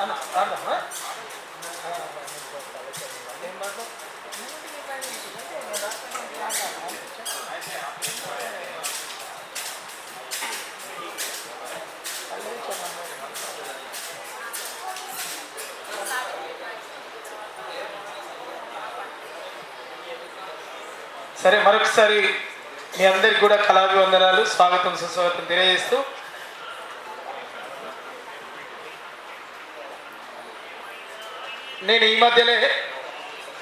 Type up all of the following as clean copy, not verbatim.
సరే, మరొకసారి మీ అందరికి కూడా కళాభివందనాలు, స్వాగతం సుస్వాగతం తెలియజేస్తూ నేను ఈ మధ్యలో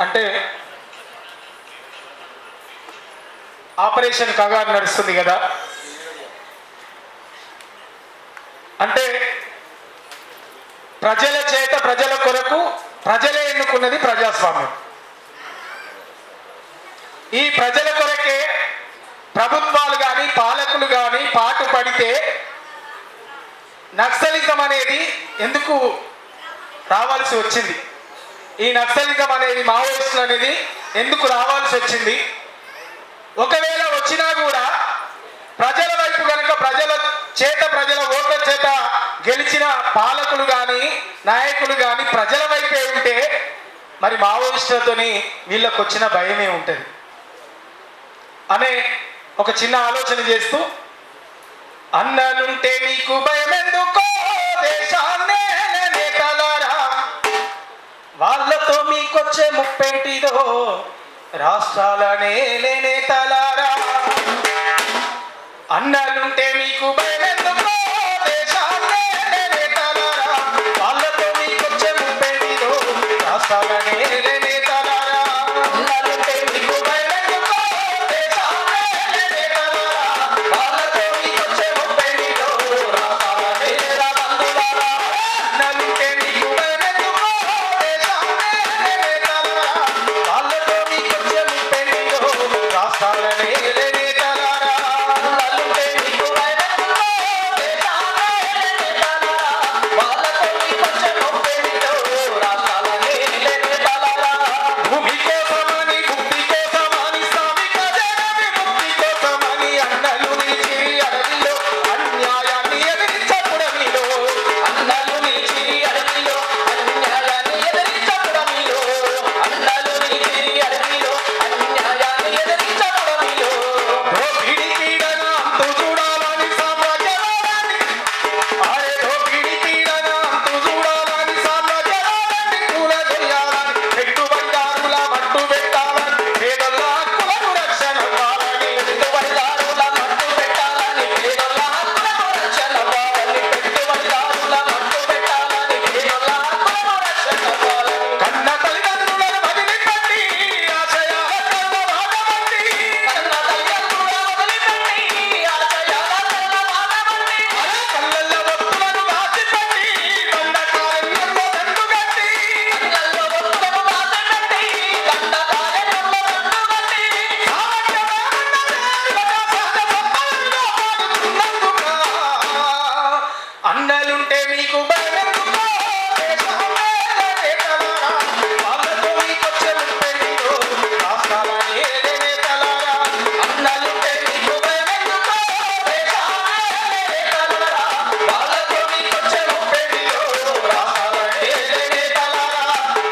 అంటే ఆపరేషన్ కగారు నడుస్తుంది కదా, అంటే ప్రజల చేత ప్రజల కొరకు ప్రజలే ఎన్నుకున్నది ప్రజాస్వామ్యం. ఈ ప్రజల కొరకే ప్రభుత్వాలు కానీ పాలకులు కానీ పాటు పడితే నక్సలిజం అనేది ఎందుకు రావాల్సి వచ్చింది, ఈ నక్సలిజం అనేది మావోయిస్టులు అనేది ఎందుకు రావాల్సి వచ్చింది, ఒకవేళ వచ్చినా కూడా ప్రజల వైపు కనుక ప్రజల చేత ప్రజల ఓట్ల చేత గెలిచిన పాలకులు కానీ నాయకులు కానీ ప్రజల వైపే ఉంటే మరి మావోయిస్టులతోని వీళ్ళకు వచ్చిన భయమే ఉంటుంది అనే ఒక చిన్న ఆలోచన చేస్తూ, అన్నలుంటే నీకు భయం ఎందుకో దేశాన్నే నేతలారా, వాళ్ళతో మీకొచ్చే ముప్పేంటిదో రాష్ట్రాలనే నేతలారా, అన్నలుంటే మీకు భయం ఎందుకో దేశాన్నే నేతలారా, వాళ్ళతో మీకొచ్చే ముప్పేంటిదో రాష్ట్రాలనే నేతలారా, అన్నలుంటే మీకు భయం ఎందుకో దేశాన్నే నేతలారా, వాళ్ళతో మీకొచ్చే ముప్పేంటిదో రాష్ట్రాలనే బంధువులారా, అన్నలుంటే మీకు భయం ఎందుకో దేశాన్నే నేతలారా, వాళ్ళతో మీకొచ్చే ముప్పేంటిదో రాష్ట్రాలనే అన్నలుంటే మీకు భయం ఎందుకో దేశాన్నే నేతలారా, వాళ్ళతో మీకొచ్చే ముప్పేంటిదో రాష్ట్రాలనే నేతలారా, అన్నలుంటే మీకు భయం ఎందుకో దేశాన్నే నేతలారా, వాళ్ళతో మీకొచ్చే ముప్పేంటిదో రాష్ట్రాలనే నేతలారా,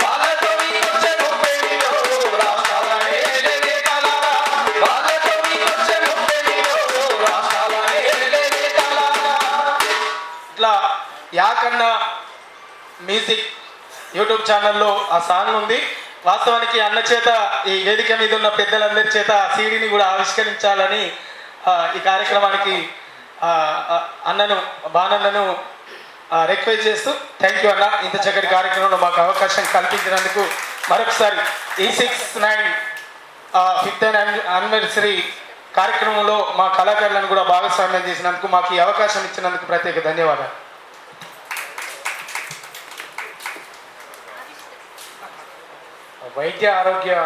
వాళ్ళతో మీకొచ్చే ముప్పేంటిదో రాష్ట్రాలనే నేతలారా, వాళ్ళతో మీకొచ్చే ముప్పేంటిదో రాష్ట్రాలనే నేతలారా. ఇట్లా యాకన్న మ్యూజిక్ యూట్యూబ్ ఛానల్లో ఆ సాంగ్ ఉంది. వాస్తవానికి అన్న చేత ఈ వేదిక మీద ఉన్న పెద్దలందరి చేత సీడీని కూడా ఆవిష్కరించాలని ఈ కార్యక్రమానికి అన్నను బాణన్నను రిక్వెస్ట్ చేస్తూ, థ్యాంక్ యూ అన్న, ఇంత చక్కటి కార్యక్రమంలో మాకు అవకాశం కల్పించినందుకు మరొకసారి E69 5th యానివర్సరీ కార్యక్రమంలో మా కళాకారులను కూడా భాగస్వామ్యం చేసినందుకు, మాకు ఈ అవకాశం ఇచ్చినందుకు ప్రత్యేక ధన్యవాదాలు. వైద్య ఆరోగ్య